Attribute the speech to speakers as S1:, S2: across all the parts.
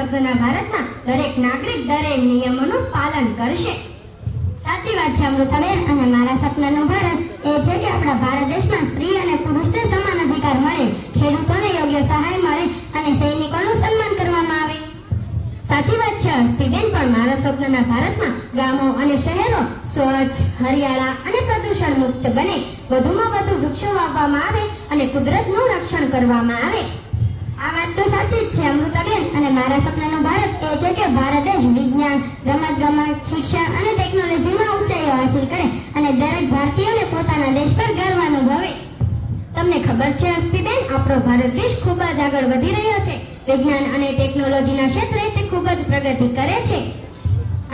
S1: શબ્દના ભારતમાં દરેક નાગરિક દરેક નિયમોનું પાલન કરશે. સાચી વાત છે અમૃતાબેન. અને મારા સપનાનું ભારત એ છે કે આપણા ભારત દેશમાં સ્ત્રી અને પુરુષને સમાન અધિકાર મળે, ખેડૂતોને યોગ્ય સહાય મળે અને સૈનિકોનું સન્માન કરવામાં આવે. સાચી વાત છે હસ્તીબેન. પણ મારા સપનાના ભારતમાં ગામો અને શહેરો સ્વચ્છ, હરિયાળા અને પ્રદૂષણ મુક્ત બને, વધુમાં વધુ વૃક્ષો વાવવામાં આવે અને કુદરતનું રક્ષણ કરવામાં આવે. આ વાત તો સાચી જ છે અમૃતાબેન. અને મારા સપનાનું ભારત એ છે કે ભારત દેશ વિજ્ઞાન, રમતગમત, શિક્ષણ અને ટેકનોલોજીમાં ઊંચાઈઓ હાંસલ કરે અને દરેક ભારતીયને પોતાના દેશ પર ગર્વ અનુભવે. તમને ખબર છે હસ્તીબેન, આપણો ભારત દેશ ખૂબ જ આગળ વધી રહ્યો છે. વિજ્ઞાન અને ટેકનોલોજીના ક્ષેત્રે તે ખૂબ જ પ્રગતિ કરે છે.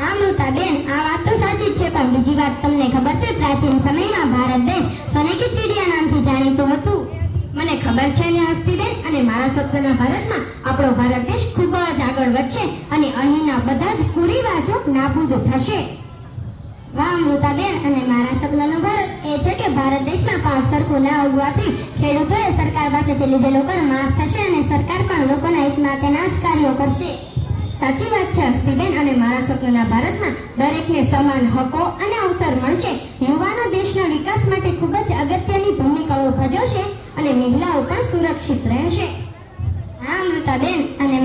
S1: અમૃતાબેન, આ વાત તો સાચી જ છે, પણ બીજી વાત તમને ખબર છે, પ્રાચીન સમયમાં ભારત દેશ સોને કી ચિડિયા નામથી જાણીતું હતું. મને ખબર છે ને હસ્તીબેન. અને મારા સપનાના ભારતમાં આપણો ભારત દેશ ખૂબ જ આગળ વધશે અને અહીંના બધા જ કુરિવાજો નાબૂદ થશે. વાહ અમૃતાબેન. અને મારા સપનાનું ભારત એ છે કે ભારત દેશમાં પાક સરખું ના ઉગવાથી ખેડૂતોએ સરકાર પાસેથી લીધેલો કર માફ થશે અને સરકાર પણ લોકોના હિત માટેના જ કાર્યો કરશે. સાચી વાત છે હસ્તીબેન. અને મારા સપનાના ભારતમાં દરેકને સમાન હકો અને અવસર મળશે. યુવાનો દેશના વિકાસ માટે ખૂબ જ અગત્યની ભૂમિકાઓ ભજવશે અને મહિલાઓ પણ સુરક્ષિત રહેશે. હા અમૃતાબેન. અને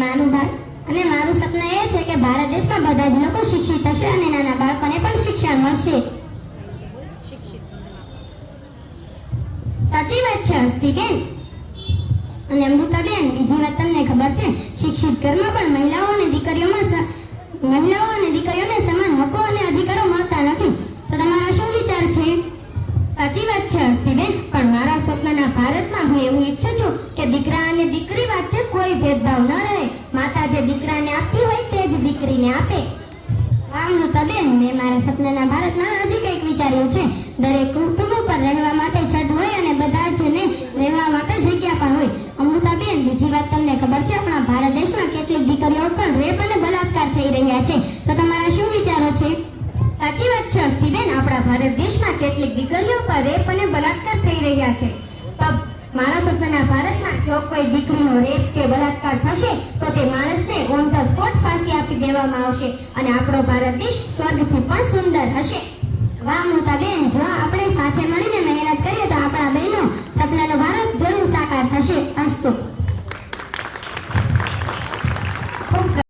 S1: મારું સપના એ છે કે ભારત દેશમાં બધા જ લોકો શિક્ષિત હશે અને નાના બાળકોને પણ શિક્ષણ મળશે. સાચી વાત છે હસ્તીબેન. અને અમૃતાબેન, બીજી વાત તમને ખબર છે, શિક્ષિત ઘરમાં પણ મહિલાઓ અને દીકરીઓને સમાન હકો અને અધિકારો મળતા નથી. તો તમારા શું વિચાર છે? સાચી વાત છે હસ્તીબેન. પણ મારા સપનાના ભારતમાં હું એવું ઈચ્છું છું કે દીકરા અને દીકરી વચ્ચે કોઈ ભેદભાવ ન રહે. માતા જે દીકરાને આપતી હોય તે જ દીકરીને આપે. અમૃતાબેન, મેં મારા સપનાના ભારતમાં હજી કંઈક વિચાર્યું છે. દરેક કુટુંબ પર રહેવા માટે છત હોય અને બધા જને રહેવા માટે જગ્યા પણ હોય. અમૃતાબેન, બીજી વાત તમને ખબર છે, આપણા ભારત દેશમાં કેટલીક દીકરીઓ પર રેપ અને બલાત્કાર થઈ રહ્યા છે. તો તમારા શું વિચારો છે? સાચી વાત છે હસ્તીબેન. આપણા ભારત દેશમાં કેટલીક દીકરીઓ પર રેપ અને બલાત્કાર થઈ રહ્યા છે. તો મારા સપનાના ભારતમાં જો કોઈ દીકરીનો રેપ કે બલાત્કાર થશે તો તે માણસને ઓન ધ સ્પોટ ફાંસી આપી દેવામાં આવશે અને આપણો ભારત દેશ સ્વર્ગથી પણ સુંદર હશે. વાહ અમૃતાબેન. જો આપણે સાથે મળીને મહેનત કરીએ તો આપણા બહેનો સપનાનો ભારત જરૂર સાકાર થશે. અસ્તુ.